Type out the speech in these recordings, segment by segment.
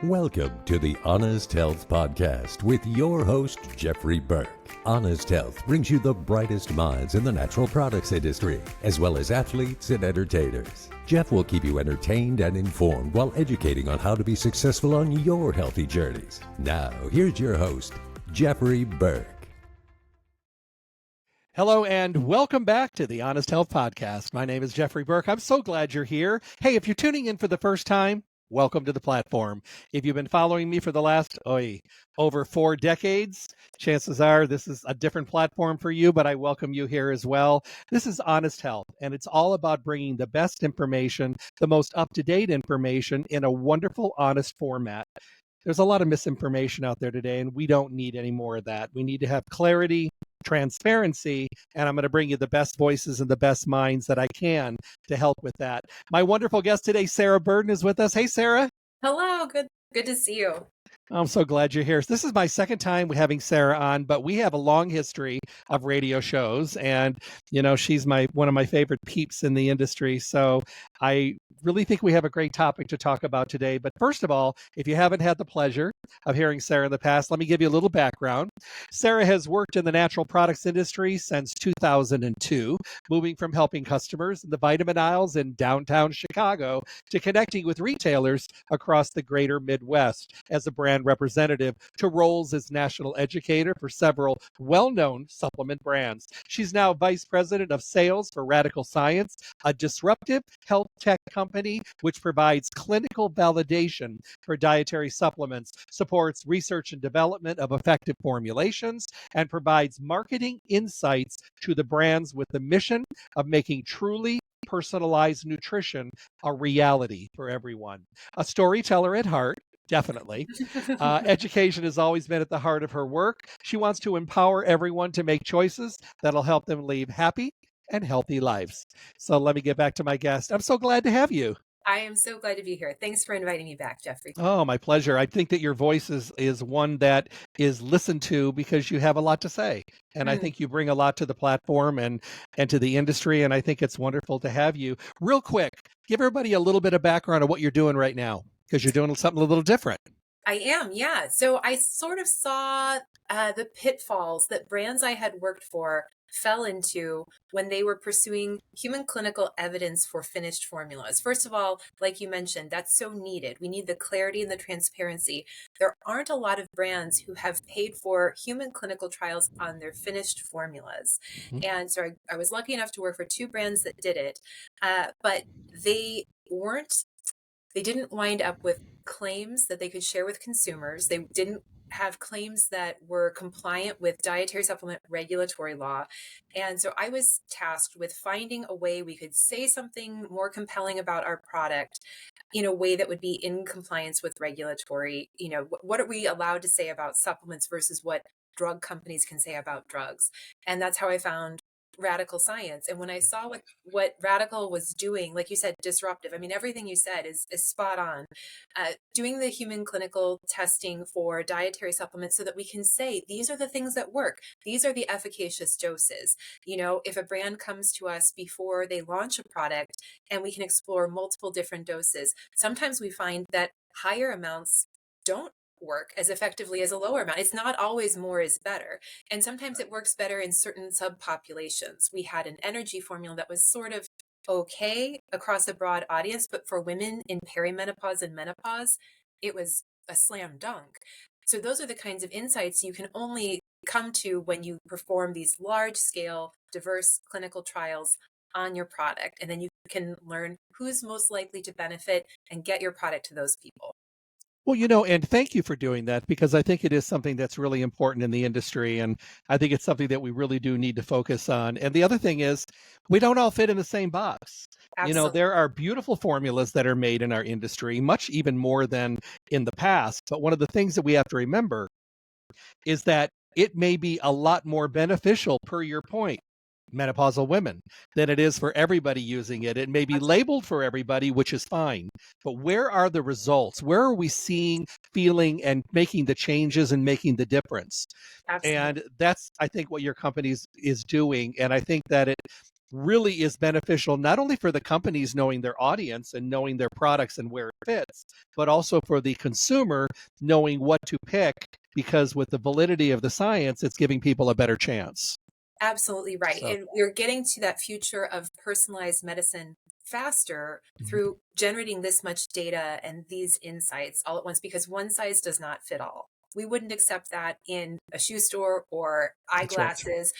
Welcome to the Honest Health Podcast with your host, Jeffrey Burke. Honest Health brings you the brightest minds in the natural products industry, as well as athletes and entertainers. Jeff will keep you entertained and informed while educating on how to be successful on your healthy journeys. Now, here's your host, Jeffrey Burke. Hello and welcome back to the Honest Health Podcast. My name is Jeffrey Burke. I'm so glad you're here. Hey, if you're tuning in for the first time, welcome to the platform. If you've been following me for the last over 4 decades, chances are this is a different platform for you, but I welcome you here as well. This is Honest Health, and it's all about bringing the best information, the most up-to-date information in a wonderful, honest format. There's a lot of misinformation out there today, and we don't need any more of that. We need to have clarity, transparency, and I'm going to bring you the best voices and the best minds that I can to help with that. My wonderful guest today, Sarah Burden, is with us. Hey, Sarah. Hello. Good to see you. I'm so glad you're here. This is my second time having Sarah on, but we have a long history of radio shows, and she's one of my favorite peeps in the industry. So I really think we have a great topic to talk about today. But first of all, if you haven't had the pleasure of hearing Sarah in the past, let me give you a little background. Sarah has worked in the natural products industry since 2002, moving from helping customers in the vitamin aisles in downtown Chicago to connecting with retailers across the greater Midwest as a brand representative to roles as National Educator for several well-known supplement brands. She's now Vice President of Sales for Radicle Science, a disruptive health tech company which provides clinical validation for dietary supplements, supports research and development of effective formulations, and provides marketing insights to the brands with the mission of making truly personalized nutrition a reality for everyone. A storyteller at heart, definitely. Education has always been at the heart of her work. She wants to empower everyone to make choices that'll help them lead happy and healthy lives. So let me get back to my guest. I'm so glad to have you. I am so glad to be here. Thanks for inviting me back, Jeffrey. Oh, my pleasure. I think that your voice is one that is listened to because you have a lot to say. And I think you bring a lot to the platform and to the industry. And I think it's wonderful to have you. Real quick, give everybody a little bit of background on what you're doing right now, because you're doing something a little different. I am, yeah. So I sort of saw the pitfalls that brands I had worked for fell into when they were pursuing human clinical evidence for finished formulas. First of all, like you mentioned, that's so needed. We need the clarity and the transparency. There aren't a lot of brands who have paid for human clinical trials on their finished formulas. And so I was lucky enough to work for 2 brands that did it, but they didn't wind up with claims that they could share with consumers. They didn't have claims that were compliant with dietary supplement regulatory law. And so I was tasked with finding a way we could say something more compelling about our product in a way that would be in compliance with regulatory, what are we allowed to say about supplements versus what drug companies can say about drugs. And that's how I found Radicle Science. And when I saw what Radicle was doing, like you said, disruptive, I mean, everything you said is spot on. Doing the human clinical testing for dietary supplements so that we can say, these are the things that work. These are the efficacious doses. If a brand comes to us before they launch a product and we can explore multiple different doses, sometimes we find that higher amounts don't work as effectively as a lower amount. It's not always more is better. And sometimes it works better in certain subpopulations. We had an energy formula that was sort of okay across a broad audience, but for women in perimenopause and menopause, it was a slam dunk. So those are the kinds of insights you can only come to when you perform these large scale, diverse clinical trials on your product. And then you can learn who's most likely to benefit and get your product to those people. Well, and thank you for doing that, because I think it is something that's really important in the industry. And I think it's something that we really do need to focus on. And the other thing is, we don't all fit in the same box. Absolutely. There are beautiful formulas that are made in our industry, much even more than in the past. But one of the things that we have to remember is that it may be a lot more beneficial, per your point, menopausal women, than it is for everybody using it. It may be labeled for everybody, which is fine, but where are the results? Where are we seeing, feeling, and making the changes and making the difference? Absolutely. And that's, I think, what your company is doing. And I think that really is beneficial, not only for the companies knowing their audience and knowing their products and where it fits, but also for the consumer knowing what to pick, because with the validity of the science, it's giving people a better chance. Absolutely right. So, And we're getting to that future of personalized medicine faster through generating this much data and these insights all at once, because one size does not fit all. We wouldn't accept that in a shoe store or that's right. eyeglasses.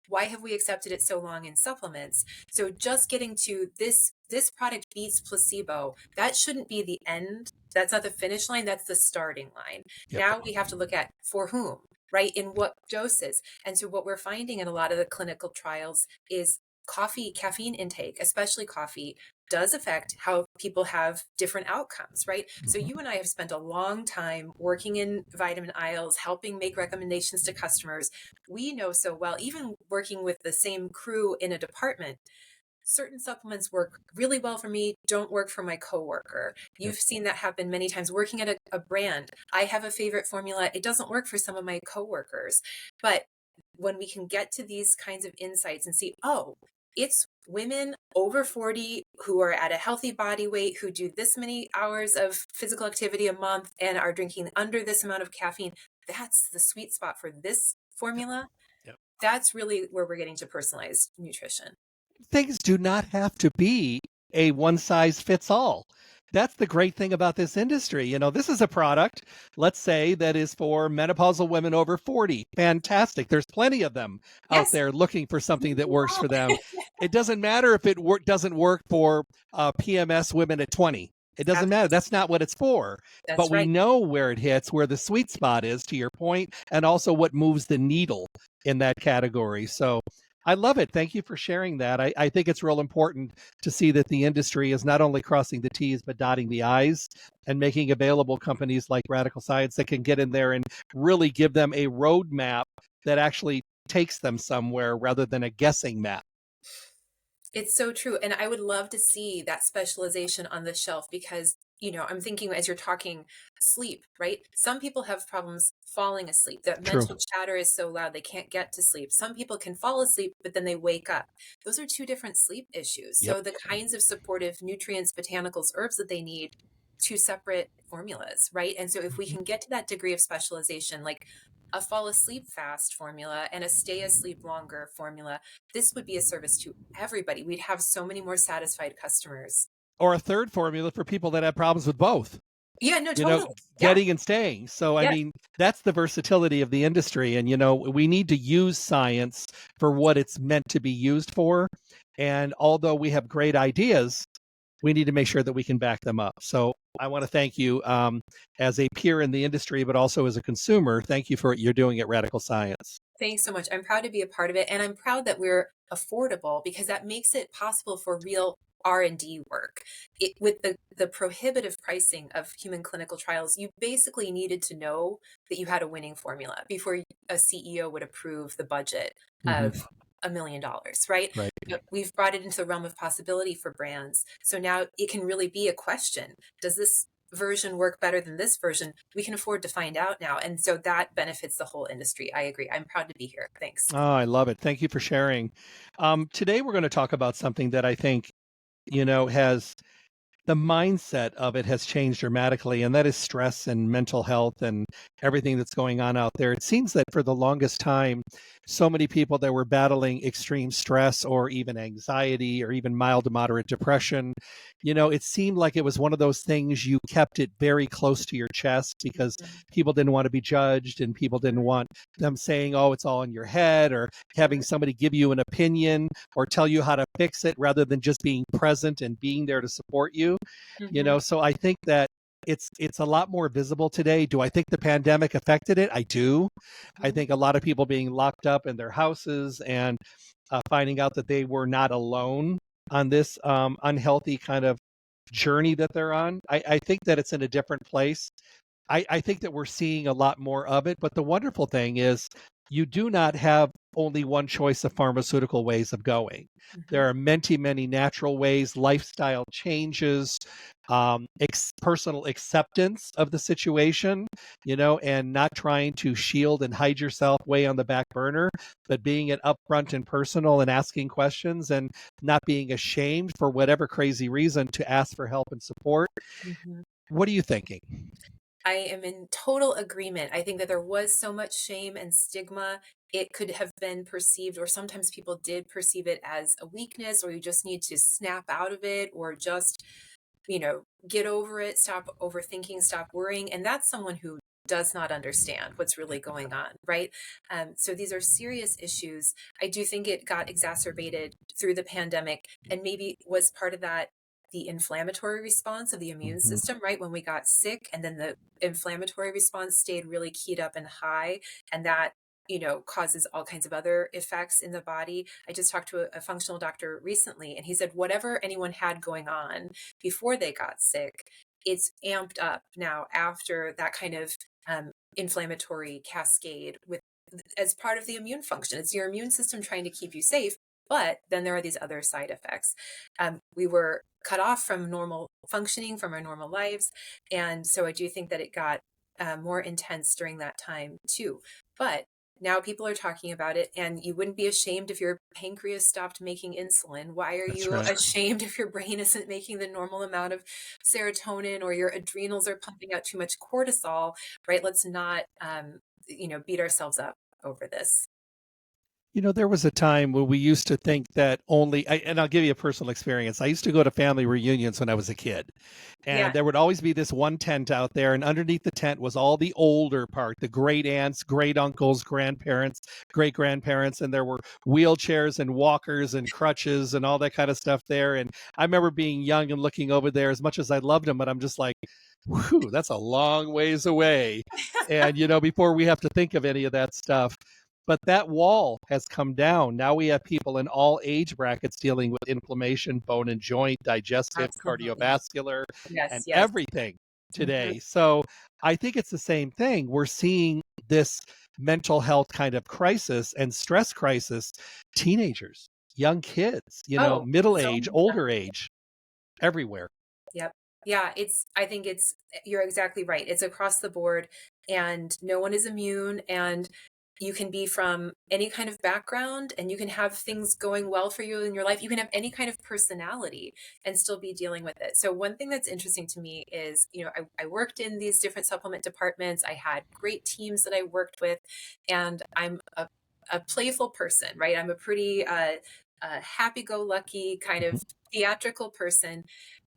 Why have we accepted it so long in supplements? So just getting to this product beats placebo, that shouldn't be the end. That's not the finish line, that's the starting line. Yep. Now we have to look at for whom, right? In what doses? And so what we're finding in a lot of the clinical trials is caffeine intake, especially coffee, does affect how people have different outcomes, right? So you and I have spent a long time working in vitamin aisles, helping make recommendations to customers. We know so well, even working with the same crew in a department, certain supplements work really well for me, don't work for my coworker. You've seen that happen many times working at a brand. I have a favorite formula. It doesn't work for some of my coworkers. But when we can get to these kinds of insights and see, oh, it's women over 40 who are at a healthy body weight, who do this many hours of physical activity a month and are drinking under this amount of caffeine, that's the sweet spot for this formula. Yep. That's really where we're getting to personalized nutrition. Things do not have to be a one size fits all. That's the great thing about this industry. You know, this is a product, let's say, that is for menopausal women over 40. Fantastic. There's plenty of them out Yes. there looking for something that works for them. It doesn't matter if it doesn't work for PMS women at 20. It doesn't matter. That's not what it's for. That's But we right. know where it hits, where the sweet spot is, to your point, and also what moves the needle in that category. So I love it. Thank you for sharing that. I think it's real important to see that the industry is not only crossing the T's, but dotting the I's, and making available companies like Radicle Science that can get in there and really give them a roadmap that actually takes them somewhere rather than a guessing map. It's so true. And I would love to see that specialization on the shelf because, I'm thinking as you're talking sleep, right? Some people have problems falling asleep. That True. mental chatter is so loud they can't get to sleep. Some people can fall asleep, but then they wake up. Those are two different sleep issues. Yep. So the kinds of supportive nutrients, botanicals, herbs that they need, two separate formulas, right? And so if we can get to that degree of specialization, like a fall asleep fast formula and a stay asleep longer formula, this would be a service to everybody. We'd have so many more satisfied customers. Or a third formula for people that have problems with both. Yeah, no, totally. Getting and staying. So, I mean, that's the versatility of the industry. And, we need to use science for what it's meant to be used for. And although we have great ideas, we need to make sure that we can back them up. So I want to thank you as a peer in the industry, but also as a consumer. Thank you for what you're doing at Radicle Science. Thanks so much. I'm proud to be a part of it. And I'm proud that we're affordable because that makes it possible for real R&D work. With the prohibitive pricing of human clinical trials, you basically needed to know that you had a winning formula before a CEO would approve the budget of $1 million, right? But we've brought it into the realm of possibility for brands. So now it can really be a question. Does this version work better than this version? We can afford to find out now. And so that benefits the whole industry. I agree. I'm proud to be here. Thanks. Oh, I love it. Thank you for sharing. Today, we're going to talk about something that I think, has the mindset of it has changed dramatically, and that is stress and mental health and everything that's going on out there. It seems that for the longest time, so many people that were battling extreme stress or even anxiety or even mild to moderate depression, it seemed like it was one of those things you kept it very close to your chest because people didn't want to be judged and people didn't want them saying, oh, it's all in your head, or having somebody give you an opinion or tell you how to fix it rather than just being present and being there to support you. So I think that it's a lot more visible today. Do I think the pandemic affected it? I do. I think a lot of people being locked up in their houses and finding out that they were not alone on this unhealthy kind of journey that they're on. I think that it's in a different place. I think that we're seeing a lot more of it. But the wonderful thing is you do not have only one choice of pharmaceutical ways of going. There are many, many natural ways, lifestyle changes, personal acceptance of the situation, and not trying to shield and hide yourself way on the back burner, but being it upfront and personal and asking questions and not being ashamed for whatever crazy reason to ask for help and support. Mhm. What are you thinking? I am in total agreement. I think that there was so much shame and stigma. It could have been perceived, or sometimes people did perceive it as a weakness, or you just need to snap out of it, or just, get over it, stop overthinking, stop worrying. And that's someone who does not understand what's really going on, right? So these are serious issues. I do think it got exacerbated through the pandemic, and maybe was part of that the inflammatory response of the immune Mhm. system, right? When we got sick, and then the inflammatory response stayed really keyed up and high, and that causes all kinds of other effects in the body. I just talked to a functional doctor recently, and he said whatever anyone had going on before they got sick, it's amped up now after that kind of inflammatory cascade with as part of the immune function. It's your immune system trying to keep you safe, but then there are these other side effects. We were cut off from normal functioning, from our normal lives, and so I do think that it got more intense during that time too. But now people are talking about it, and you wouldn't be ashamed if your pancreas stopped making insulin. Why are That's you right. ashamed if your brain isn't making the normal amount of serotonin, or your adrenals are pumping out too much cortisol, right? Let's not, beat ourselves up over this. There was a time when we used to think that and I'll give you a personal experience. I used to go to family reunions when I was a kid, Yeah. and there would always be this one tent out there, and underneath the tent was all the older part, the great aunts, great uncles, grandparents, great grandparents, and there were wheelchairs and walkers and crutches and all that kind of stuff there. And I remember being young and looking over there as much as I loved them, but I'm just like, whew, that's a long ways away. And, before we have to think of any of that stuff. But that wall has come down. Now we have people in all age brackets dealing with inflammation, bone and joint, digestive, Absolutely. cardiovascular, Yes, and yes. everything Mhm. today. So I think it's the same thing. We're seeing this mental health kind of crisis and stress crisis, teenagers, young kids, Oh, middle so age, much so. older age, everywhere. Yep. Yeah, I think you're exactly right. It's across the board, and no one is immune, and you can be from any kind of background, and you can have things going well for you in your life. You can have any kind of personality and still be dealing with it. So one thing that's interesting to me is, I worked in these different supplement departments. I had great teams that I worked with, and I'm a playful person, right? I'm a pretty happy-go-lucky kind of theatrical person.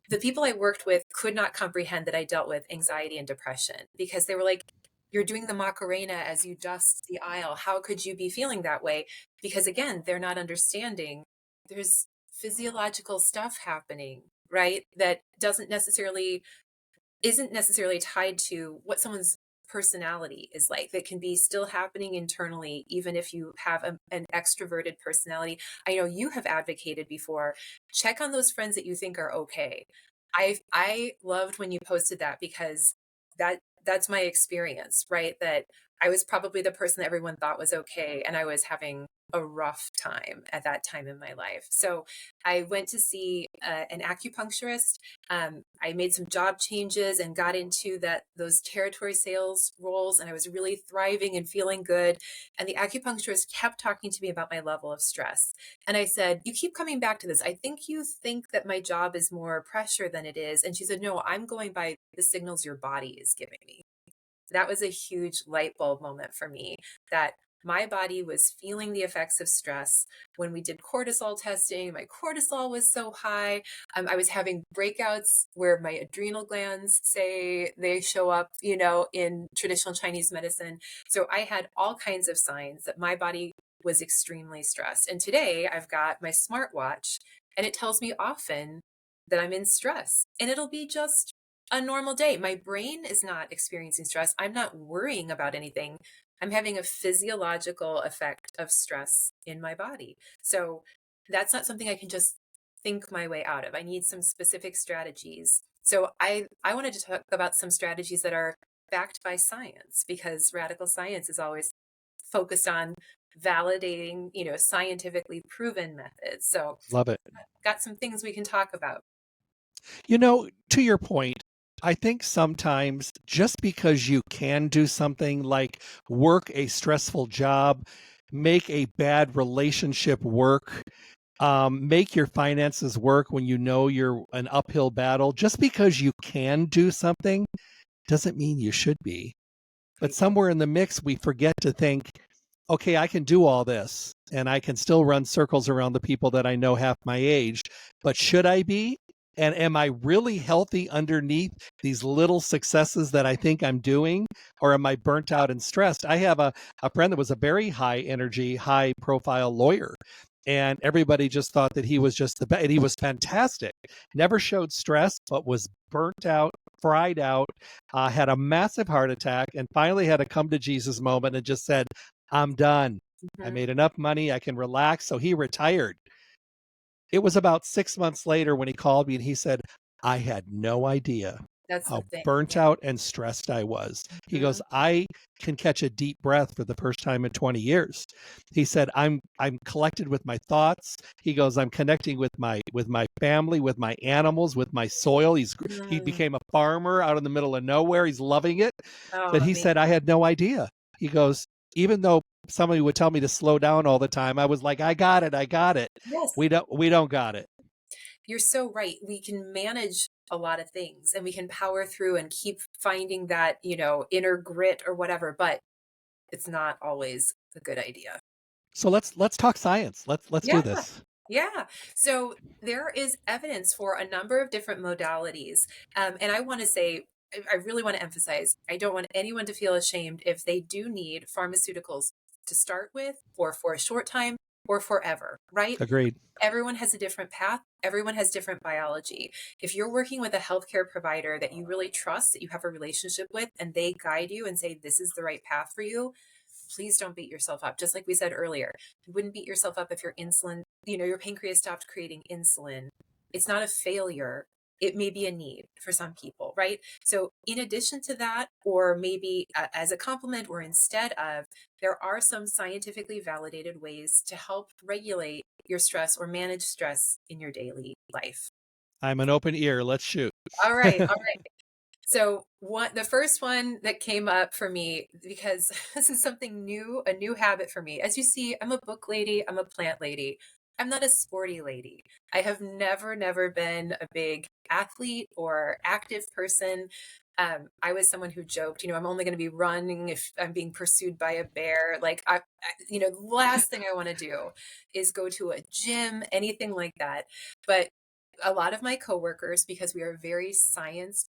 The people I worked with could not comprehend that I dealt with anxiety and depression, because they were like, "You're doing the Macarena as you dust the aisle. How could you be feeling that way?" Because again, they're not understanding there's physiological stuff happening, right? That isn't necessarily tied to what someone's personality is like, that can be still happening internally even if you have an extroverted personality. I know you have advocated before, check on those friends that you think are okay. I loved when you posted that, because that's my experience, right? That I was probably the person that everyone thought was okay, and I was having a rough time at that time in my life. So I went to see an acupuncturist. I made some job changes and got into those territory sales roles, and I was really thriving and feeling good. And the acupuncturist kept talking to me about my level of stress. And I said, "You keep coming back to this. I think you think that my job is more pressure than it is." And she said, "No, I'm going by the signals your body is giving me." That was a huge light bulb moment for me, that my body was feeling the effects of stress. When we did cortisol testing, my cortisol was so high. I was having breakouts where my adrenal glands say they show up, in traditional Chinese medicine. So I had all kinds of signs that my body was extremely stressed. And today I've got my smartwatch, and it tells me often that I'm in stress. And it'll be just a normal day. My brain is not experiencing stress. I'm not worrying about anything. I'm having a physiological effect of stress in my body. So that's not something I can just think my way out of. I need some specific strategies. So I wanted to talk about some strategies that are backed by science, because radical science is always focused on validating, scientifically proven methods. So Love it. got some things we can talk about. To your point, I think sometimes just because you can do something like work a stressful job, make a bad relationship work, make your finances work when you know you're an uphill battle, just because you can do something doesn't mean you should be. But Great. somewhere in the mix, we forget to think, okay, I can do all this and I can still run circles around the people that I know half my age, but should I be? And am I really healthy underneath these little successes that I think I'm doing? Or am I burnt out and stressed? I have a friend that was a very high energy, high profile lawyer. And everybody just thought that he was just the best. And he was fantastic. Never showed stress, but was burnt out, fried out, had a massive heart attack, and finally had a come to Jesus moment and just said, I'm done. I Mhm. made enough money. I can relax. So he retired. It was about 6 months later when he called me and he said, I had no idea That's the how thing. burnt Yeah. out and stressed I was. He goes, Mhm. I can catch a deep breath for the first time in 20 years. He said, I'm collected with my thoughts. He goes, I'm connecting with my family, with my animals, with my soil. He Mm. became a farmer out in the middle of nowhere. He's loving it. Oh, But he amazing. said, I had no idea. He goes, even though somebody would tell me to slow down all the time, I was like, I got it. I got it. Yes. We don't got it. You're so right. We can manage a lot of things and we can power through and keep finding that, inner grit or whatever, but it's not always a good idea. So let's talk science. Let's do Yeah. this. Yeah. So there is evidence for a number of different modalities. And I want to say, I really want to emphasize, I don't want anyone to feel ashamed if they do need pharmaceuticals to start with, or for a short time, or forever, right? Agreed. Everyone has a different path. Everyone has different biology. If you're working with a healthcare provider that you really trust, that you have a relationship with, and they guide you and say, this is the right path for you, please don't beat yourself up. Just like we said earlier, you wouldn't beat yourself up if your insulin, your pancreas stopped creating insulin. It's not a failure. It may be a need for some people, right? So, in addition to that, or maybe as a complement or instead of, there are some scientifically validated ways to help regulate your stress or manage stress in your daily life. I'm an open ear. Let's shoot. All right. All right. So the first one that came up for me, because this is something new, a new habit for me. As you see, I'm a book lady, I'm a plant lady. I'm not a sporty lady. I have never been a big athlete or active person. I was someone who joked, I'm only going to be running if I'm being pursued by a bear. Like, the last thing I want to do is go to a gym, anything like that. But a lot of my coworkers, because we are a very science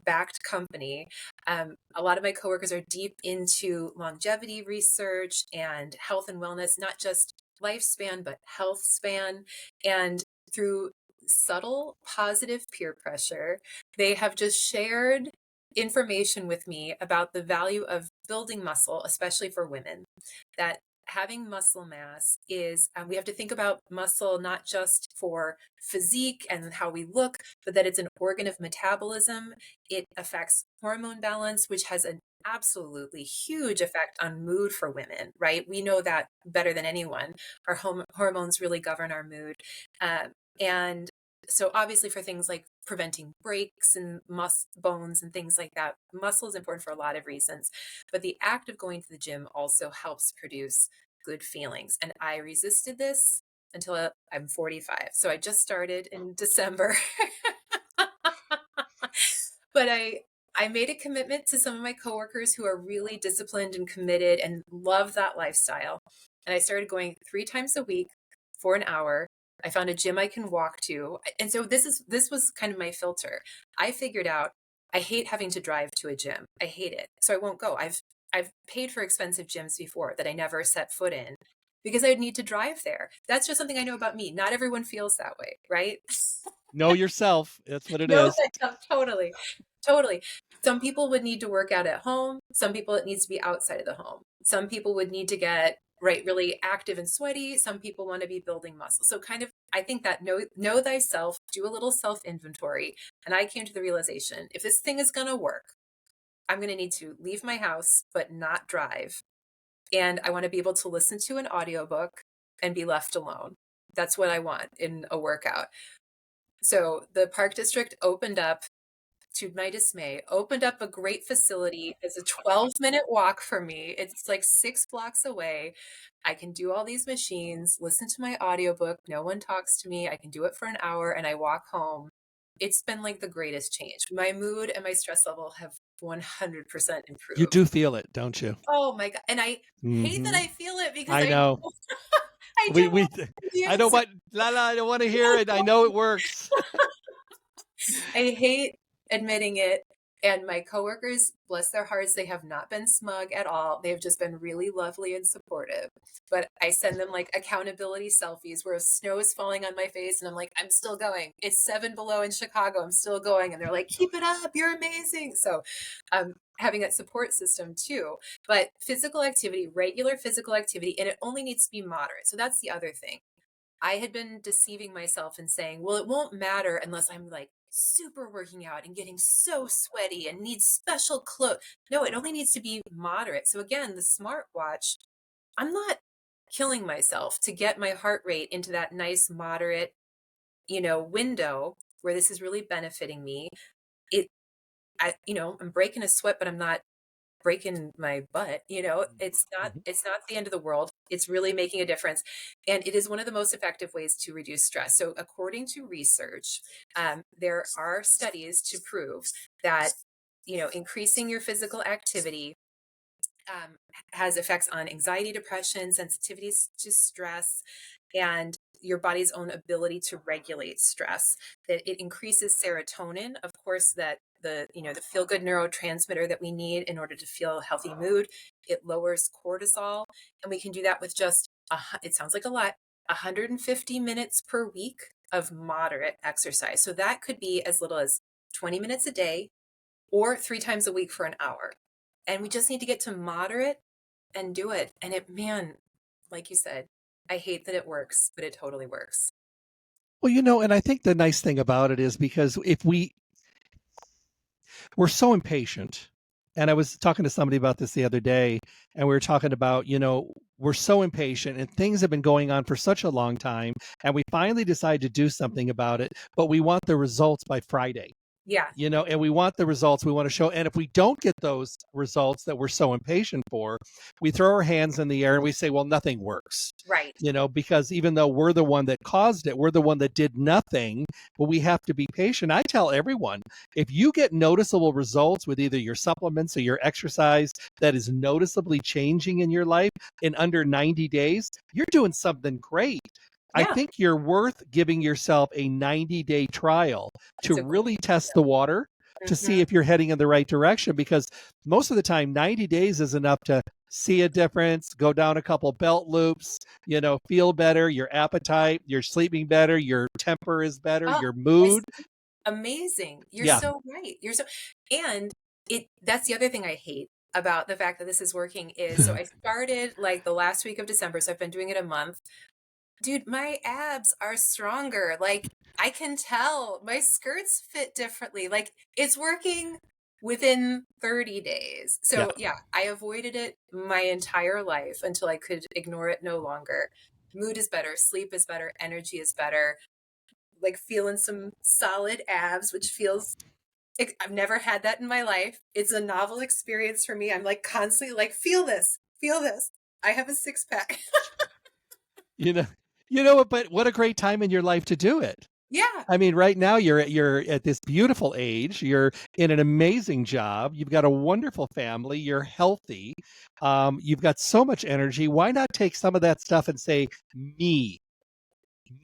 backed company. A lot of my coworkers are deep into longevity research and health and wellness, not just lifespan, but health span. And through subtle positive peer pressure, they have just shared information with me about the value of building muscle, especially for women, that having muscle mass is, we have to think about muscle not just for physique and how we look, but that it's an organ of metabolism. It affects hormone balance, which has an absolutely huge effect on mood for women, right? We know that better than anyone. Our hormones really govern our mood. And so obviously for things like preventing breaks and bones and things like that, muscle is important for a lot of reasons. But the act of going to the gym also helps produce good feelings. And I resisted this until I'm 45. So I just started in December. But I made a commitment to some of my coworkers who are really disciplined and committed and love that lifestyle. And I started going 3 times a week for an hour. I found a gym I can walk to. And so this was kind of my filter. I figured out I hate having to drive to a gym. I hate it. So I won't go. I've paid for expensive gyms before that I never set foot in because I would need to drive there. That's just something I know about me. Not everyone feels that way, right? Know yourself. That's what it No, is. totally. Totally. Some people would need to work out at home. Some people it needs to be outside of the home. Some people would need to get really active and sweaty. Some people want to be building muscle. So kind of I think that know thyself, do a little self inventory. And I came to the realization, if this thing is going to work, I'm going to need to leave my house but not drive. and I want to be able to listen to an audiobook and be left alone. That's what I want in a workout. So the park district opened up, to my dismay, opened up a great facility. It's a 12-minute walk for me. It's like 6 blocks away. I can do all these machines, listen to my audiobook. No one talks to me. I can do it for an hour and I walk home. It's been like the greatest change. My mood and my stress level have 100% You improved. do feel it, don't you? Oh my God. And I hate that Hmm. I feel it because I I know. I We don't want we the I don't answer. want I don't want to hear it. I know it works. I hate admitting it. And my coworkers, bless their hearts, they have not been smug at all. They've just been really lovely and supportive. But I send them like accountability selfies where snow is falling on my face and I'm like, I'm still going. It's 7 below in Chicago. I'm still going. And they're like, keep it up. You're amazing. So having that support system too. But physical activity, regular physical activity, and it only needs to be moderate. So that's the other thing. I had been deceiving myself and saying, well, it won't matter unless I'm like super working out and getting so sweaty and need special clothes. No, it only needs to be moderate. So again, the smartwatch, I'm not killing myself to get my heart rate into that nice moderate, window where this is really benefiting me. I'm breaking a sweat, but I'm not breaking my butt. It's not the end of the world. It's really making a difference, and it is one of the most effective ways to reduce stress. So according to research, there are studies to prove that increasing your physical activity um, has effects on anxiety, depression, sensitivities to stress, and your body's own ability to regulate stress. That it increases serotonin, of course, that the feel good neurotransmitter that we need in order to feel healthy mood. It lowers cortisol, and we can do that with just it sounds like a lot, 150 minutes per week of moderate exercise. So that could be as little as 20 minutes a day or 3 times a week for an hour. And we just need to get to moderate and do it. And man, like you said, I hate that it works, but it totally works. Well, and I think the nice thing about it is because if we're so impatient, and I was talking to somebody about this the other day, and we were talking about, we're so impatient and things have been going on for such a long time, and we finally decide to do something about it, but we want the results by Friday. Yeah, And we want the results we want to show. And if we don't get those results that we're so impatient for, we throw our hands in the air and we say, well, nothing works. right. Because even though we're the one that caused it, we're the one that did nothing, but we have to be patient. I tell everyone, if you get noticeable results with either your supplements or your exercise that is noticeably changing in your life in under 90 days, you're doing something great. I Yeah, think you're worth giving yourself a 90-day trial to that's a great really test the water to see idea. if you're heading in the right direction, because most of the time 90 days is enough to see a difference, go down a couple belt loops, feel better, your appetite, you're sleeping better, your temper is better, Oh, your it's mood. amazing. You're Yeah. so right. And that's the other thing I hate about the fact that this is working is, so I started like the last week of December. So I've been doing it a month. Dude, my abs are stronger. Like, I can tell my skirts fit differently. Like, it's working within 30 days. Yeah. So, yeah, I avoided it my entire life until I could ignore it no longer. Mood is better, sleep is better, energy is better. Like, feeling some solid abs, which feels I've never had that in my life. It's a novel experience for me. I'm like constantly like, feel this, feel this. I have a six pack. You know, but what a great time in your life to do it. Yeah. I mean, right now you're at this beautiful age. You're in an amazing job. You've got a wonderful family. You're healthy. You've got so much energy. Why not take some of that stuff and say, me,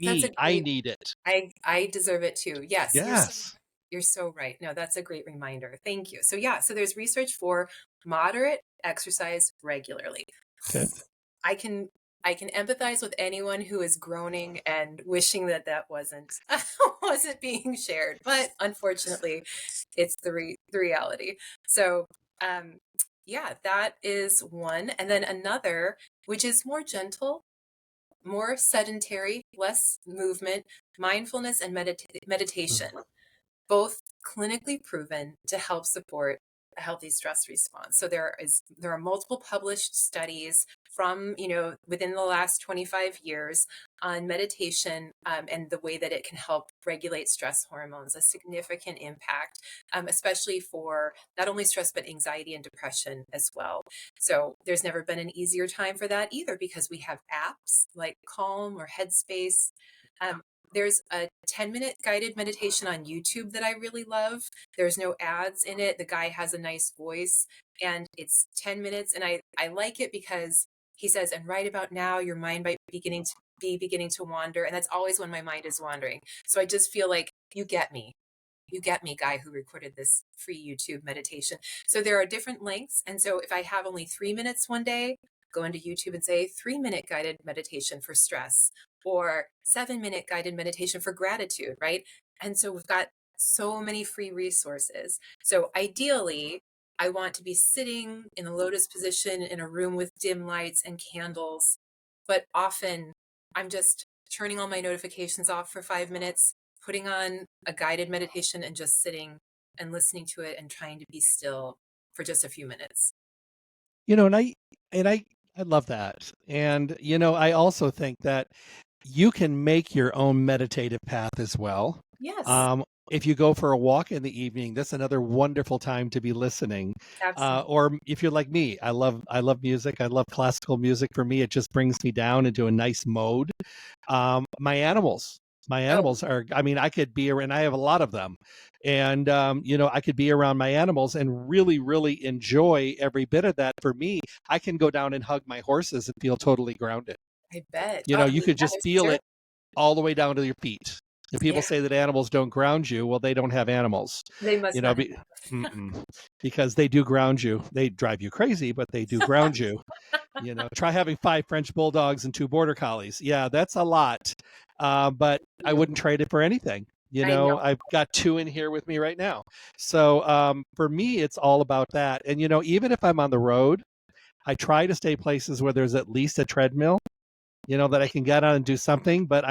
That's a I great need it. I deserve it too. Yes, Yes. you're so right. No, that's a great reminder. Thank you. So yeah, so there's research for moderate exercise regularly. Okay. I can I can empathize with anyone who is groaning and wishing that that wasn't wasn't being shared, but unfortunately, it's the reality. So, um, yeah, that is one, and then another, which is more gentle, more sedentary, less movement, mindfulness, and meditation, both clinically proven to help support a healthy stress response. So there are multiple published studies from, within the last 25 years on meditation, and the way that it can help regulate stress hormones, a significant impact, especially for not only stress, but anxiety and depression as well. So there's never been an easier time for that either, because we have apps like Calm or Headspace. There's a 10-minute guided meditation on YouTube that I really love. There's no ads in it. The guy has a nice voice, and it's 10 minutes. And I like it because he says, and right about now, your mind might be beginning to wander. And that's always when my mind is wandering. So I just feel like you get me. You get me, guy who recorded this free YouTube meditation. So there are different lengths. And so if I have only 3 minutes one day, go into YouTube and say 3-minute guided meditation for stress, or 7-minute guided meditation for gratitude, right? And so we've got so many free resources. So ideally, I want to be sitting in a lotus position in a room with dim lights and candles. But often I'm just turning all my notifications off for 5 minutes, putting on a guided meditation and just sitting and listening to it and trying to be still for just a few minutes. And I love that. And I also think that you can make your own meditative path as well. Yes. If you go for a walk in the evening, that's another wonderful time to be listening. Absolutely. Or if you're like me, I love music. I love classical music. For me, it just brings me down into a nice mode. My animals are, I could be around, I have a lot of them. And, I could be around my animals and really, really enjoy every bit of that. For me, I can go down and hug my horses and feel totally grounded. I bet. You could just feel it all the way down to your feet. And people Yeah. say that animals don't ground you. Well, they don't have animals. They must not. Because they do ground you. They drive you crazy, but they do ground you. Try having 5 French bulldogs and 2 border collies. Yeah, that's a lot. But I wouldn't trade it for anything. I know. I've got 2 in here with me right now. So for me, it's all about that. And, even if I'm on the road, I try to stay places where there's at least a treadmill, that I can get on and do something. But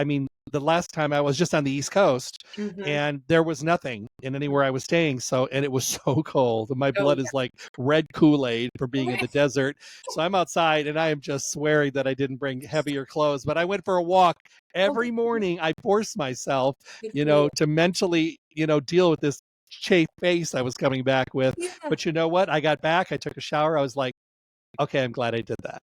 the last time I was just on the East Coast, and there was nothing in anywhere I was staying. And it was so cold. And my blood is like red Kool-Aid for being in the desert. So I'm outside and I am just swearing that I didn't bring heavier clothes. But I went for a walk every morning. I forced myself, to mentally, deal with this chafed face I was coming back with. Yeah. But you know what? I got back. I took a shower. I was like, okay, I'm glad I did that.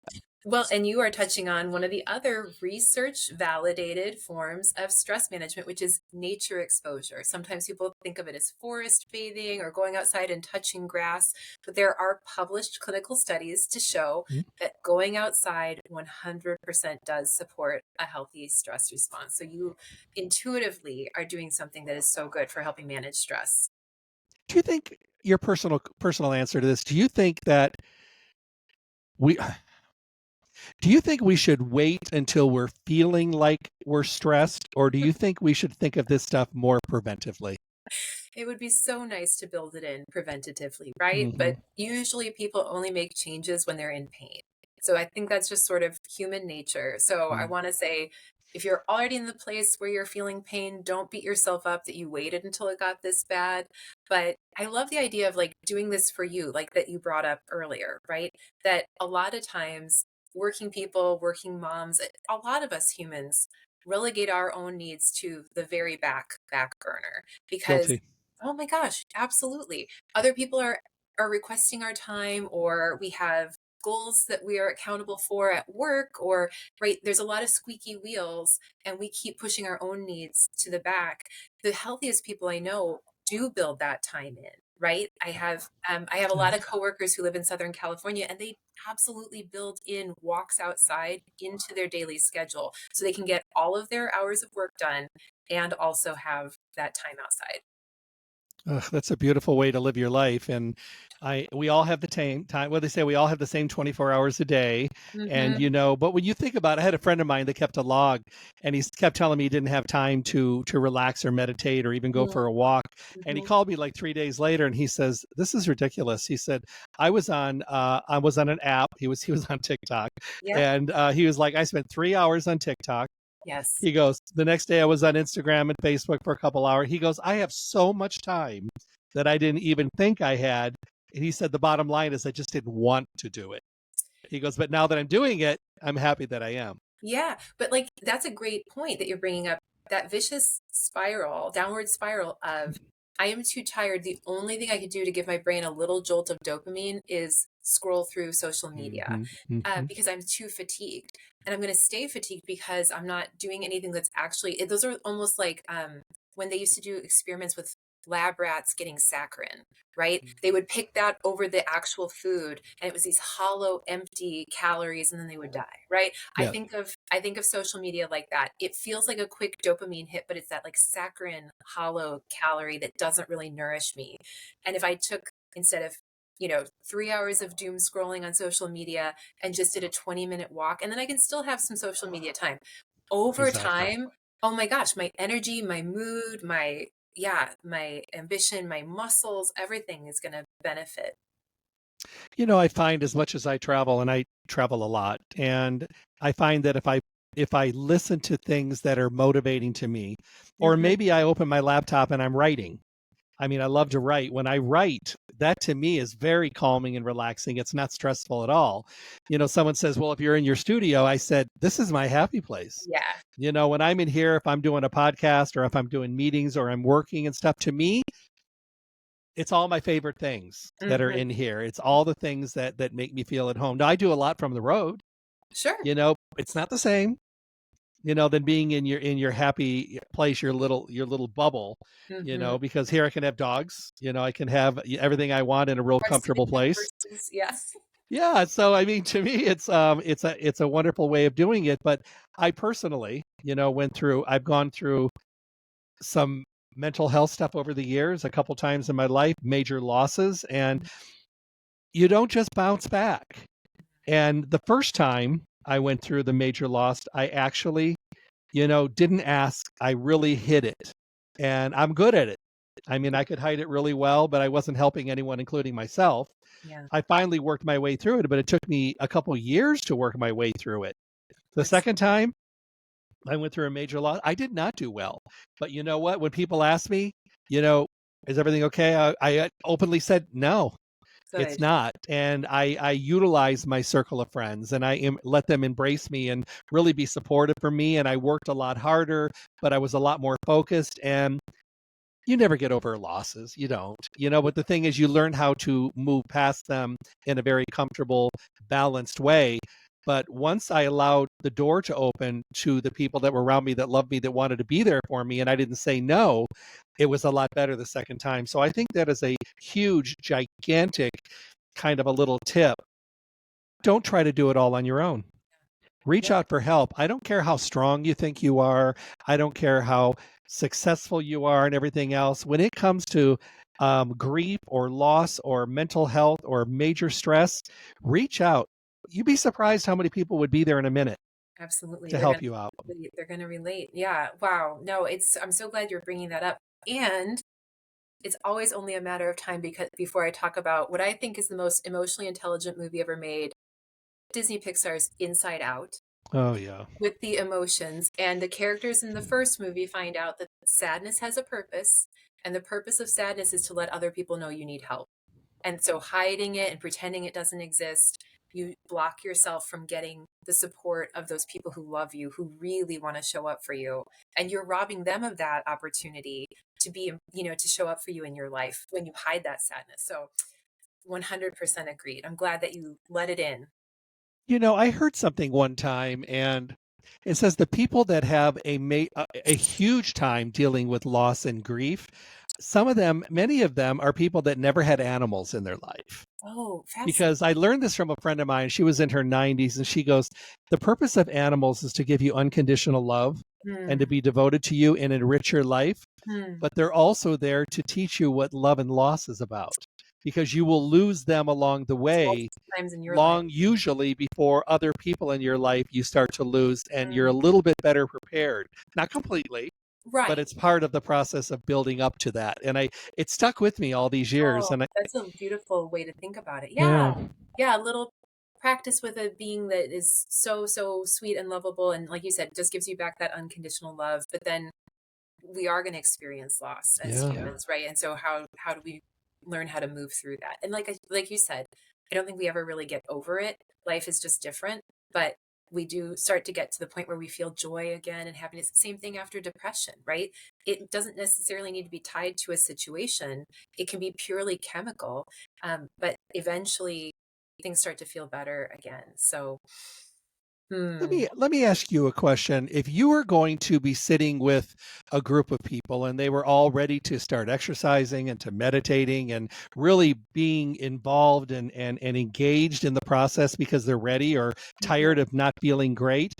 Well, and you are touching on one of the other research validated forms of stress management, which is nature exposure. Sometimes people think of it as forest bathing or going outside and touching grass, but there are published clinical studies to show that going outside 100% does support a healthy stress response. So you intuitively are doing something that is so good for helping manage stress. Do you think, your personal answer to this, do you think we should wait until we're feeling like we're stressed, or do you think we should think of this stuff more preventively? It would be so nice to build it in preventatively, right? But usually people only make changes when they're in pain. So I think that's just sort of human nature. So I want to say, if you're already in the place where you're feeling pain, don't beat yourself up that you waited until it got this bad. But I love the idea of like doing this for you, like that you brought up earlier, right? That a lot of times working people, working moms, a lot of us humans relegate our own needs to the very back burner because Guilty. oh my gosh, absolutely. Other people are requesting our time, or we have goals that we are accountable for at work, or right, there's a lot of squeaky wheels and we keep pushing our own needs to the back. The healthiest people I know do build that time in, right? I have a lot of coworkers who live in Southern California, and they absolutely build in walks outside into their daily schedule so they can get all of their hours of work done and also have that time outside. That's a beautiful way to live your life. And we all have the same time. Well, they say we all have the same 24 hours a day. And, but when you think about it, I had a friend of mine that kept a log, and he kept telling me he didn't have time to relax or meditate or even go for a walk. And he called me like 3 days later and he says, this is ridiculous. He said, I was on an app. He was on TikTok. And he was like, I spent 3 hours on TikTok. Yes. He goes, the next day I was on Instagram and Facebook for a couple hours. He goes, I have so much time that I didn't even think I had. And he said, the bottom line is I just didn't want to do it. He goes, but now that I'm doing it, I'm happy that I am. Yeah, but like that's a great point that you're bringing up. That vicious spiral, downward spiral of I am too tired. The only thing I could do to give my brain a little jolt of dopamine is scroll through social media because I'm too fatigued. And I'm going to stay fatigued because I'm not doing anything that's actually, those are almost like when they used to do experiments with lab rats getting saccharin, right? They would pick that over the actual food and it was these hollow, empty calories and then they would die, right? Yeah. I think of social media like that. It feels like a quick dopamine hit, but it's that like saccharin hollow calorie that doesn't really nourish me. And if I took instead of 3 hours of doom scrolling on social media and just did a 20-minute walk, and then I can still have some social media time. Over Exactly. time, oh my gosh, my energy, my mood, my ambition, my muscles, everything is going to benefit. I find as much as I travel, and I travel a lot, and I find that if I listen to things that are motivating to me, or Mhm. maybe I open my laptop and I'm writing. I mean, I love to write. When I write, that to me is very calming and relaxing. It's not stressful at all. Someone says, well, if you're in your studio, I said, this is my happy place. Yeah. When I'm in here, if I'm doing a podcast or if I'm doing meetings or I'm working and stuff, to me, it's all my favorite things that are Mhm. in here. It's all the things that make me feel at home. Now, I do a lot from the road. Sure. It's not the same, than being in your happy place, your little bubble, Mhm. because here I can have dogs, I can have everything I want in a real Our comfortable citizen place. versus yes. Yeah, so I mean, to me, it's a wonderful way of doing it. But I personally, I've gone through some mental health stuff over the years, a couple times in my life, major losses, and you don't just bounce back. And the first time I went through the major loss, I actually, didn't ask. I really hid it. And I'm good at it. I mean, I could hide it really well, but I wasn't helping anyone, including myself. Yeah. I finally worked my way through it, but it took me a couple years to work my way through it. The That's second time I went through a major loss, I did not do well. But you know what? When people ask me, you know, is everything okay? I openly said, no, it's good. not. And I utilize my circle of friends and let them embrace me and really be supportive for me. And I worked a lot harder, but I was a lot more focused. And you never get over losses. You don't, but the thing is, you learn how to move past them in a very comfortable, balanced way. But once I allowed the door to open to the people that were around me, that loved me, that wanted to be there for me, and I didn't say no, it was a lot better the second time. So I think that is a huge, gigantic kind of a little tip. Don't try to do it all on your own. Reach Yeah. out for help. I don't care how strong you think you are. I don't care how successful you are and everything else. When it comes to grief or loss or mental health or major stress, reach out. You'd be surprised how many people would be there in a minute Absolutely. to help you out. They're going to relate. Yeah. Wow. No, I'm so glad you're bringing that up. And it's always only a matter of time because before I talk about what I think is the most emotionally intelligent movie ever made, Disney Pixar's Inside Out, Oh, yeah. with the emotions. And the characters in the first movie find out that sadness has a purpose, and the purpose of sadness is to let other people know you need help. And so hiding it and pretending it doesn't exist, you block yourself from getting the support of those people who love you, who really want to show up for you. And you're robbing them of that opportunity to be, to show up for you in your life when you hide that sadness. So 100% agreed. I'm glad that you let it in. I heard something one time, and it says the people that have a huge time dealing with loss and grief, many of them are people that never had animals in their life. Oh, fascinating. Because I learned this from a friend of mine. She was in her 90s, and she goes, the purpose of animals is to give you unconditional love and to Hmm. be devoted to you and enrich your life. Hmm. But they're also there to teach you what love and loss is about, because you will lose them along the way, Multiple times in your life. long usually before other people in your life you start to lose, and you're a Mm. little bit better prepared. Not completely, but Right. it's part of the process of building up to that. And it stuck with me all these years. Oh, And that's a beautiful way to think about it. Yeah. yeah, Yeah. A little practice with a being that is so, so sweet and lovable. And like you said, just gives you back that unconditional love. But then we are going to experience loss as yeah. humans, right? And so how do we learn how to move through that. And like you said, I don't think we ever really get over it. Life is just different, but we do start to get to the point where we feel joy again and happiness. Same thing after depression, right? It doesn't necessarily need to be tied to a situation. It can be purely chemical, but eventually things start to feel better again. So, Let me ask you a question. If you were going to be sitting with a group of people and they were all ready to start exercising and to meditating and really being involved and engaged in the process because they're ready or tired of not feeling great,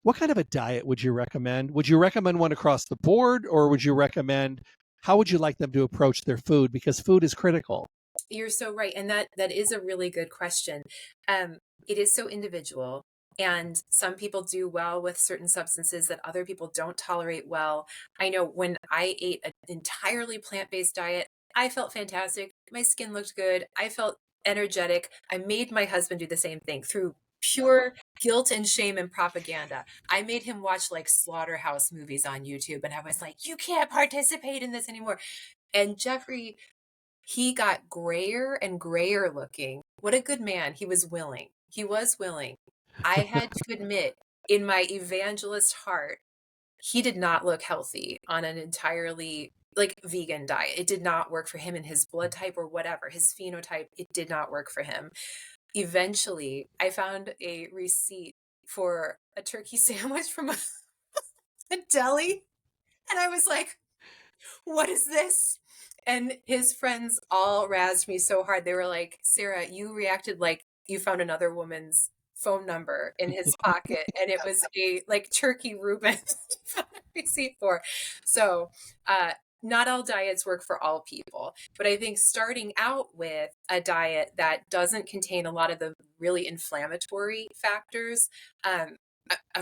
what kind of a diet would you recommend? Would you recommend one across the board, or would you recommend, how would you like them to approach their food? Because food is critical. you're so right. And that is a really good question. It is so individual. And some people do well with certain substances that other people don't tolerate well. I know when I ate an entirely plant-based diet, I felt fantastic. My skin looked good. I felt energetic. I made my husband do the same thing through pure guilt and shame and propaganda. I made him watch like slaughterhouse movies on YouTube, and I was like, you can't participate in this anymore. And Jeffrey, he got grayer and grayer looking. What a good man. He was willing. He was willing. I had to admit, in my evangelist heart, he did not look healthy on an entirely like vegan diet. It did not work for him and his blood type or whatever, his phenotype. It did not work for him. Eventually, I found a receipt for a turkey sandwich from a deli. And I was like, what is this? And his friends all razzed me so hard. They were like, Sarah, you reacted like you found another woman's phone number in his pocket, and it was a like turkey Reuben receipt for. So not all diets work for all people, but I think starting out with a diet that doesn't contain a lot of the really inflammatory factors, a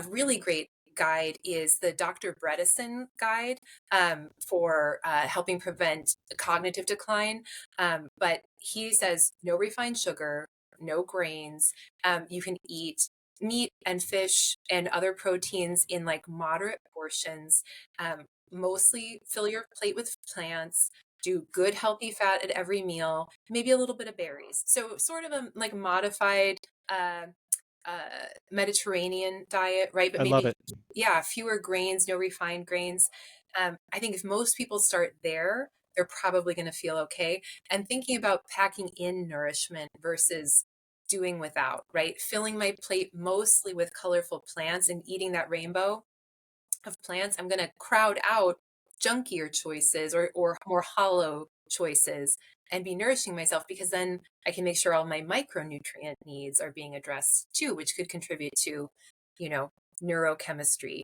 really great guide is the Dr. Bredesen guide for helping prevent cognitive decline. But he says no refined sugar, no grains. You can eat meat and fish and other proteins in like moderate portions. Mostly fill your plate with plants. Do good healthy fat at every meal, maybe a little bit of berries. So sort of a like modified Mediterranean diet, right? But I love maybe, it. yeah, fewer grains, no refined grains. I think if most people start there, they're probably going to feel okay. And thinking about packing in nourishment versus doing without, right? Filling my plate mostly with colorful plants and eating that rainbow of plants, I'm going to crowd out junkier choices or more hollow choices and be nourishing myself, because then I can make sure all my micronutrient needs are being addressed too, which could contribute to, you know, neurochemistry.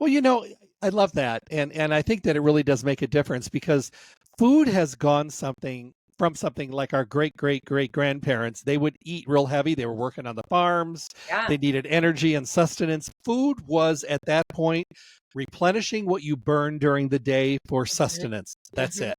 Well, I love that. And I think that it really does make a difference because food has gone something like our great grandparents. They would eat real heavy. They were working on the farms. Yeah. They needed energy and sustenance. Food was at that point replenishing what you burned during the day for sustenance. That's it.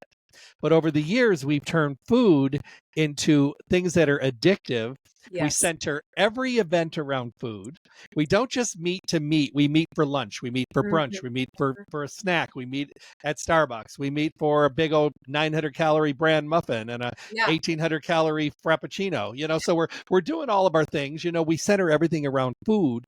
But over the years, we've turned food into things that are addictive. Yes. We center every event around food. We don't just meet to meet. We meet for lunch. We meet for brunch. We meet for a snack. We meet at Starbucks. We meet for a big old 900-calorie bran muffin and a 1,800-calorie frappuccino. So we're doing all of our things. We center everything around food.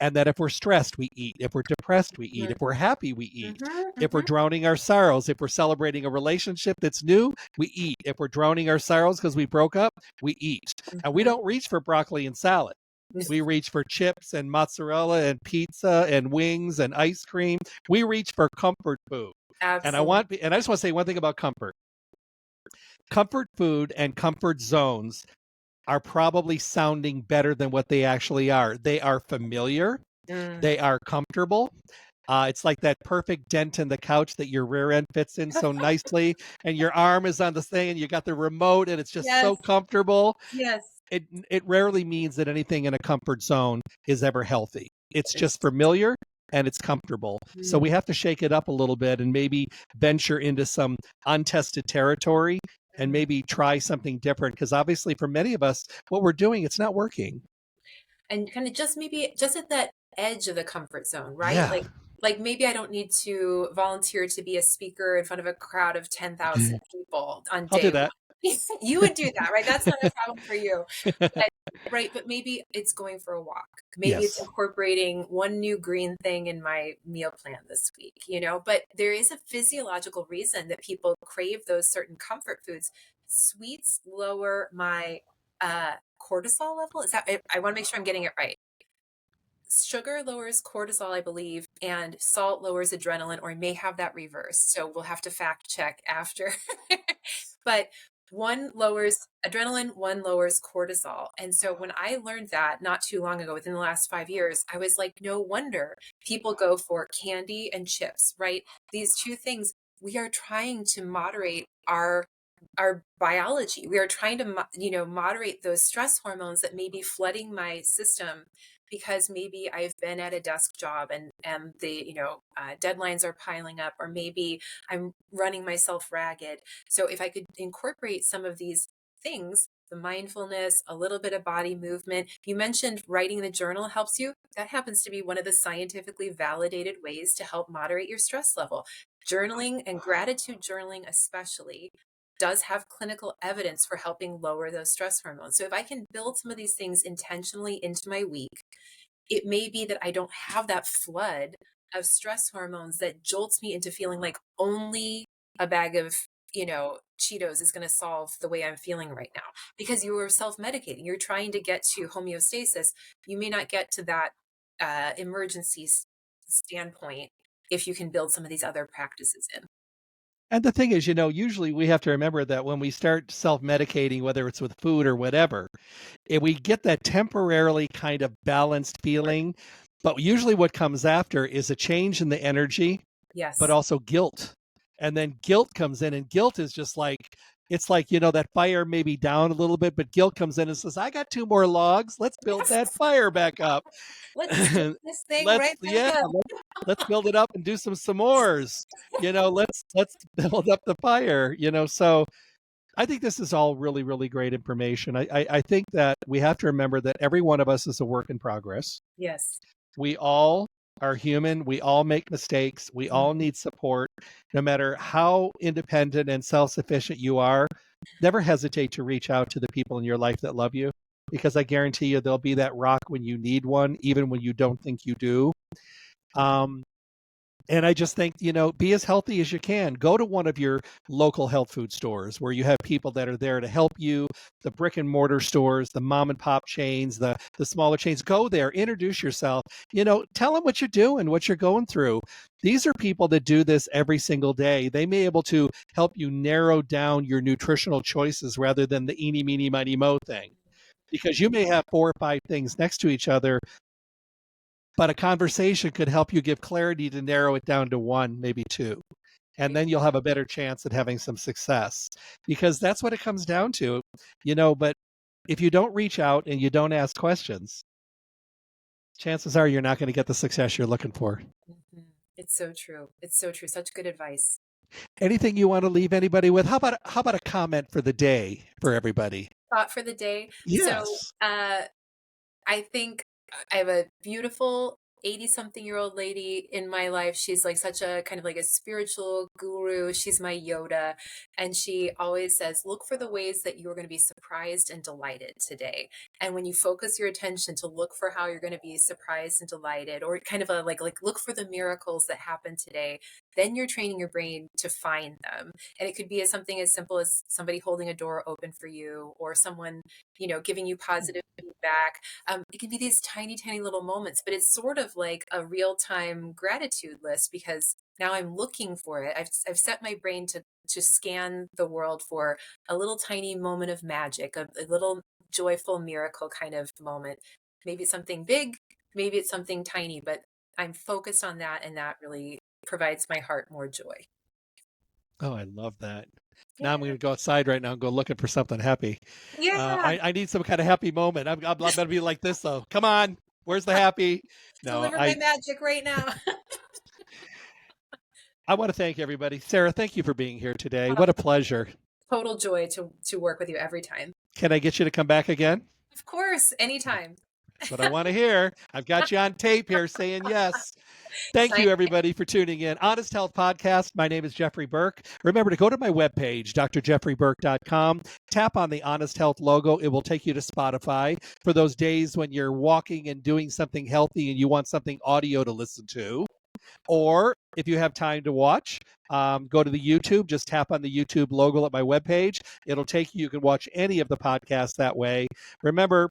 And that if we're stressed, we eat. If we're depressed, we eat. If we're happy, we eat. If we're drowning our sorrows, if we're celebrating a relationship that's new, we eat. If we're drowning our sorrows because we broke up, we eat. And we don't reach for broccoli and salad. We reach for chips and mozzarella and pizza and wings and ice cream. We reach for comfort food. Absolutely. And I just want to say one thing about comfort. Comfort food and comfort zones are probably sounding better than what they actually are. They are familiar. They are comfortable. It's like that perfect dent in the couch that your rear end fits in so nicely, and your arm is on the thing, and you got the remote, and it's just so comfortable. Yes. It rarely means that anything in a comfort zone is ever healthy. It's just familiar and it's comfortable. So we have to shake it up a little bit and maybe venture into some untested territory and maybe try something different, because obviously for many of us, what we're doing, it's not working. And kind of just maybe just at that edge of the comfort zone, right? Yeah. Like maybe I don't need to volunteer to be a speaker in front of a crowd of 10,000 people on I'll do day that. one. You would do that, right? That's not a problem for you. But, right. But maybe it's going for a walk. Maybe it's Yes. incorporating one new green thing in my meal plan this week, but there is a physiological reason that people crave those certain comfort foods. Sweets lower my cortisol level. Is that, I want to make sure I'm getting it right. Sugar lowers cortisol, I believe, and salt lowers adrenaline, or may have that reversed. So we'll have to fact check after. But one lowers adrenaline, one lowers cortisol. And so when I learned that not too long ago, within the last 5 years, I was like, no wonder people go for candy and chips, right? These two things, we are trying to moderate our biology. We are trying to moderate those stress hormones that may be flooding my system because maybe I've been at a desk job and the deadlines are piling up, or maybe I'm running myself ragged. So if I could incorporate some of these things, the mindfulness, a little bit of body movement. You mentioned writing the journal helps you. That happens to be one of the scientifically validated ways to help moderate your stress level. Journaling, and gratitude journaling especially, does have clinical evidence for helping lower those stress hormones. So if I can build some of these things intentionally into my week, it may be that I don't have that flood of stress hormones that jolts me into feeling like only a bag of, Cheetos is going to solve the way I'm feeling right now, because you are self-medicating. You're trying to get to homeostasis. You may not get to that emergency standpoint if you can build some of these other practices in. And the thing is, usually we have to remember that when we start self-medicating, whether it's with food or whatever, we get that temporarily kind of balanced feeling. But usually what comes after is a change in the energy, Yes. but also guilt. And then guilt comes in, and guilt is just like, it's like, that fire may be down a little bit, but guilt comes in and says, I got 2 more logs. Let's build that fire back up. Let's start this thing right back up. Let's build it up and do some s'mores. Let's build up the fire. So I think this is all really, really great information. I think that we have to remember that every one of us is a work in progress. Yes. We all are human. We all make mistakes. We all need support. No matter how independent and self-sufficient you are, never hesitate to reach out to the people in your life that love you, because I guarantee you there'll be that rock when you need one, even when you don't think you do. And I just think, be as healthy as you can. Go to one of your local health food stores where you have people that are there to help you, the brick and mortar stores, the mom and pop chains, the smaller chains. Go there, introduce yourself, tell them what you're doing, what you're going through. These are people that do this every single day. They may be able to help you narrow down your nutritional choices rather than the eeny, meeny, miny, mo thing. Because you may have 4 or 5 things next to each other, but a conversation could help you give clarity to narrow it down to 1, maybe 2. And then you'll have a better chance at having some success, because that's what it comes down to, but if you don't reach out and you don't ask questions, chances are you're not going to get the success you're looking for. It's so true. It's so true. Such good advice. Anything you want to leave anybody with? How about a comment for the day for everybody? Thought for the day. Yes. So I think I have a beautiful 80-something-year-old lady in my life. She's like such a kind of like a spiritual guru. She's my Yoda. And she always says, look for the ways that you are going to be surprised and delighted today. And when you focus your attention to look for how you're going to be surprised and delighted, or kind of a like look for the miracles that happen today, then you're training your brain to find them. And it could be something as simple as somebody holding a door open for you, or someone, giving you positive feedback. It can be these tiny, tiny little moments, but it's sort of like a real-time gratitude list, because now I'm looking for it. I've set my brain to scan the world for a little tiny moment of magic, a little joyful miracle kind of moment. Maybe it's something big, maybe it's something tiny, but I'm focused on that, and that really provides my heart more joy. Oh, I love that. Now I'm going to go outside right now and go looking for something happy. Yeah. I need some kind of happy moment. I'm going to be like this, though. Come on. Where's the happy? No, Deliver my magic right now. I want to thank everybody. Sarah, thank you for being here today. What a pleasure. Total joy to work with you every time. Can I get you to come back again? Of course, anytime. That's what I want to hear. I've got you on tape here saying yes. Thank you, everybody, for tuning in. Honest Health Podcast. My name is Jeffrey Burke. Remember to go to my webpage, drjeffreyburke.com. Tap on the Honest Health logo. It will take you to Spotify for those days when you're walking and doing something healthy and you want something audio to listen to. Or if you have time to watch, go to the YouTube. Just tap on the YouTube logo at my webpage. It'll take you. You can watch any of the podcasts that way. Remember,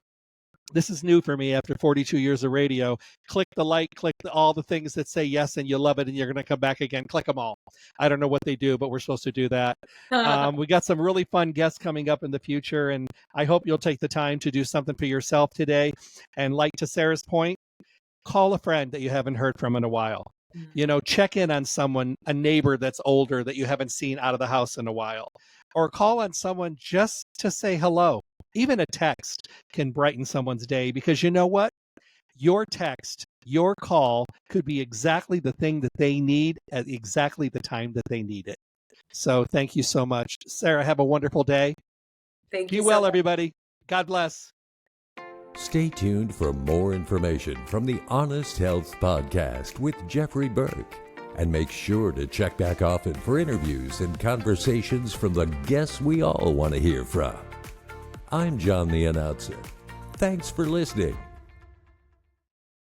this is new for me after 42 years of radio. Click the like, click all the things that say yes and you love it and you're going to come back again. Click them all. I don't know what they do, but we're supposed to do that. We got some really fun guests coming up in the future, and I hope you'll take the time to do something for yourself today. And like to Sarah's point, call a friend that you haven't heard from in a while. You know, check in on someone, a neighbor that's older that you haven't seen out of the house in a while, or call on someone just to say hello. Even a text can brighten someone's day, because you know what? Your text, your call could be exactly the thing that they need at exactly the time that they need it. So thank you so much. Sarah, have a wonderful day. Thank you. Be well, everybody. God bless. Stay tuned for more information from the Honest Health Podcast with Jeffrey Burke. And make sure to check back often for interviews and conversations from the guests we all want to hear from. I'm John the Announcer. Thanks for listening.